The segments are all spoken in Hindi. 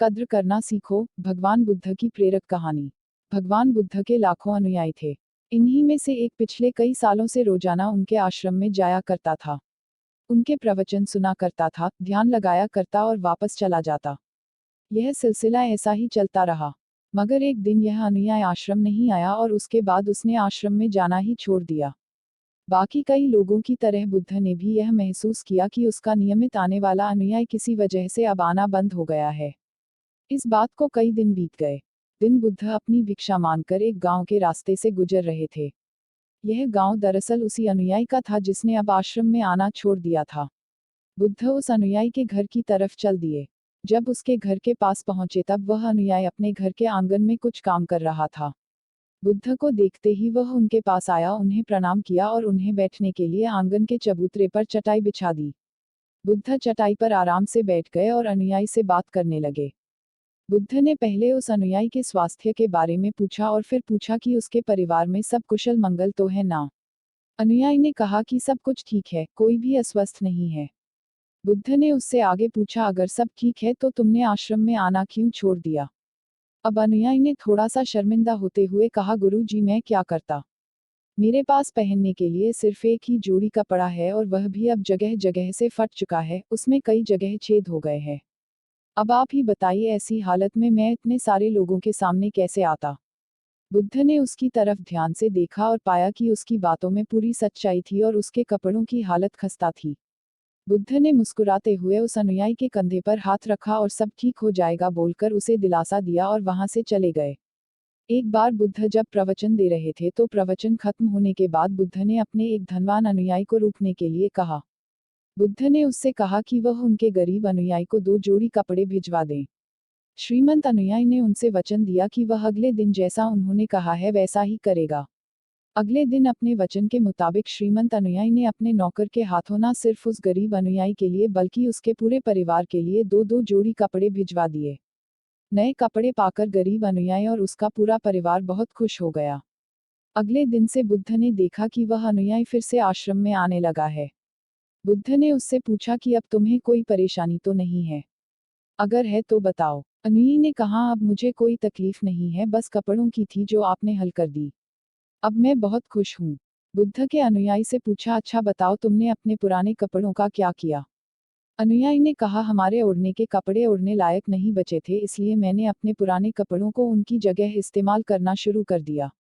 कद्र करना सीखो। भगवान बुद्ध की प्रेरक कहानी। भगवान बुद्ध के लाखों अनुयायी थे। इन्हीं में से एक पिछले कई सालों से रोजाना उनके आश्रम में जाया करता था। उनके प्रवचन सुना करता था, ध्यान लगाया करता और वापस चला जाता। यह सिलसिला ऐसा ही चलता रहा। मगर एक दिन यह अनुयायी आश्रम नहीं आया और उसके बाद उसने आश्रम में जाना ही छोड़ दिया। बाकी कई लोगों की तरह बुद्ध ने भी यह महसूस किया कि उसका नियमित आने वाला अनुयायी किसी वजह से अब आना बंद हो गया है। इस बात को कई दिन बीत गए। दिन बुद्ध अपनी भिक्षा मांगकर एक गांव के रास्ते से गुजर रहे थे। यह गांव दरअसल उसी अनुयायी का था जिसने अब आश्रम में आना छोड़ दिया था। बुद्ध उस अनुयायी के घर की तरफ चल दिए। जब उसके घर के पास पहुंचे तब वह अनुयायी अपने घर के आंगन में कुछ काम कर रहा था। बुद्ध को देखते ही वह उनके पास आया, उन्हें प्रणाम किया और उन्हें बैठने के लिए आंगन के चबूतरे पर चटाई बिछा दी। बुद्ध चटाई पर आराम से बैठ गए और अनुयायी से बात करने लगे। बुद्ध ने पहले उस अनुयायी के स्वास्थ्य के बारे में पूछा और फिर पूछा कि उसके परिवार में सब कुशल मंगल तो है ना। अनुयायी ने कहा कि सब कुछ ठीक है, कोई भी अस्वस्थ नहीं है। बुद्ध ने उससे आगे पूछा, अगर सब ठीक है तो तुमने आश्रम में आना क्यों छोड़ दिया। अब अनुयायी ने थोड़ा सा शर्मिंदा होते हुए कहा, गुरु जी मैं क्या करता। मेरे पास पहनने के लिए सिर्फ एक ही जोड़ी कपड़ा है और वह भी अब जगह जगह से फट चुका है, उसमें कई जगह छेद हो गए हैं। अब आप ही बताइए, ऐसी हालत में मैं इतने सारे लोगों के सामने कैसे आता। बुद्ध ने उसकी तरफ ध्यान से देखा और पाया कि उसकी बातों में पूरी सच्चाई थी और उसके कपड़ों की हालत खस्ता थी। बुद्ध ने मुस्कुराते हुए उस अनुयायी के कंधे पर हाथ रखा और सब ठीक हो जाएगा बोलकर उसे दिलासा दिया और वहां से चले गए। एक बार बुद्ध जब प्रवचन दे रहे थे तो प्रवचन खत्म होने के बाद बुद्ध ने अपने एक धनवान अनुयायी को रोकने के लिए कहा। बुद्ध ने उससे कहा कि वह उनके गरीब अनुयायी को 2 जोड़ी कपड़े भिजवा दें। श्रीमंत अनुयायी ने उनसे वचन दिया कि वह अगले दिन जैसा उन्होंने कहा है वैसा ही करेगा। अगले दिन अपने वचन के मुताबिक श्रीमंत अनुयायी ने अपने नौकर के हाथों न सिर्फ उस गरीब अनुयायी के लिए बल्कि उसके पूरे परिवार के लिए 2-2 जोड़ी कपड़े भिजवा दिए। नए कपड़े पाकर गरीब अनुयायी और उसका पूरा परिवार बहुत खुश हो गया। अगले दिन से बुद्ध ने देखा कि वह अनुयायी फिर से आश्रम में आने लगा है। बुद्ध ने उससे पूछा कि अब तुम्हें कोई परेशानी तो नहीं है। अगर है तो बताओ। अनुयायी ने कहा, अब मुझे कोई तकलीफ नहीं है, बस कपड़ों की थी जो आपने हल कर दी। अब मैं बहुत खुश हूँ। बुद्ध के अनुयायी से पूछा, अच्छा बताओ तुमने अपने पुराने कपड़ों का क्या किया। अनुयायी ने कहा, हमारे ओढ़ने के कपड़े ओढ़ने लायक नहीं बचे थे, इसलिए मैंने अपने पुराने कपड़ों को उनकी जगह इस्तेमाल करना शुरू कर दिया।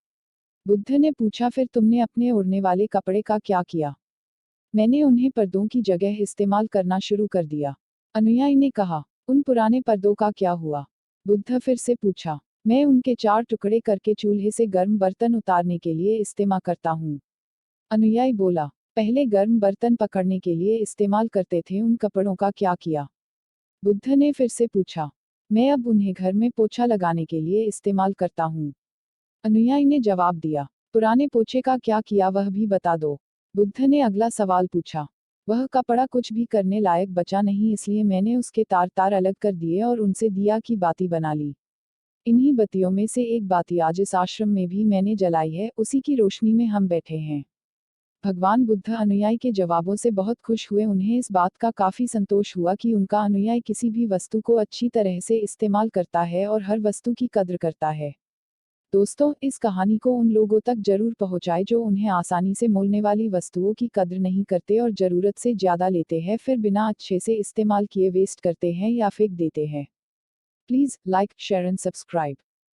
बुद्ध ने पूछा, फिर तुमने अपने ओढ़ने वाले कपड़े का क्या किया। मैंने उन्हें पर्दों की जगह इस्तेमाल करना शुरू कर दिया। अनुयायी ने कहा, उन पुराने पर्दों का क्या हुआ। बुद्ध फिर से पूछा, मैं उनके 4 टुकड़े करके चूल्हे से गर्म बर्तन उतारने के लिए इस्तेमाल करता हूँ। अनुयायी बोला, पहले गर्म बर्तन पकड़ने के लिए इस्तेमाल करते थे, उन कपड़ों का क्या किया। बुद्ध ने फिर से पूछा, मैं अब उन्हें घर में पोछा लगाने के लिए इस्तेमाल करता हूँ। अनुयायी ने जवाब दिया, पुराने पोछे का क्या किया वह भी बता दो। बुद्ध ने अगला सवाल पूछा, वह कपड़ा कुछ भी करने लायक बचा नहीं, इसलिए मैंने उसके तार तार अलग कर दिए और उनसे दिया की बाती बना ली। इन्हीं बत्तियों में से एक बाती आज इस आश्रम में भी मैंने जलाई है, उसी की रोशनी में हम बैठे हैं। भगवान बुद्ध अनुयायी के जवाबों से बहुत खुश हुए। उन्हें इस बात का काफी संतोष हुआ कि उनका अनुयायी किसी भी वस्तु को अच्छी तरह से इस्तेमाल करता है और हर वस्तु की कद्र करता है। दोस्तों, इस कहानी को उन लोगों तक जरूर पहुंचाएं जो उन्हें आसानी से मोलने वाली वस्तुओं की कद्र नहीं करते और जरूरत से ज्यादा लेते हैं, फिर बिना अच्छे से इस्तेमाल किए वेस्ट करते हैं या फेंक देते हैं। Please like, share and subscribe.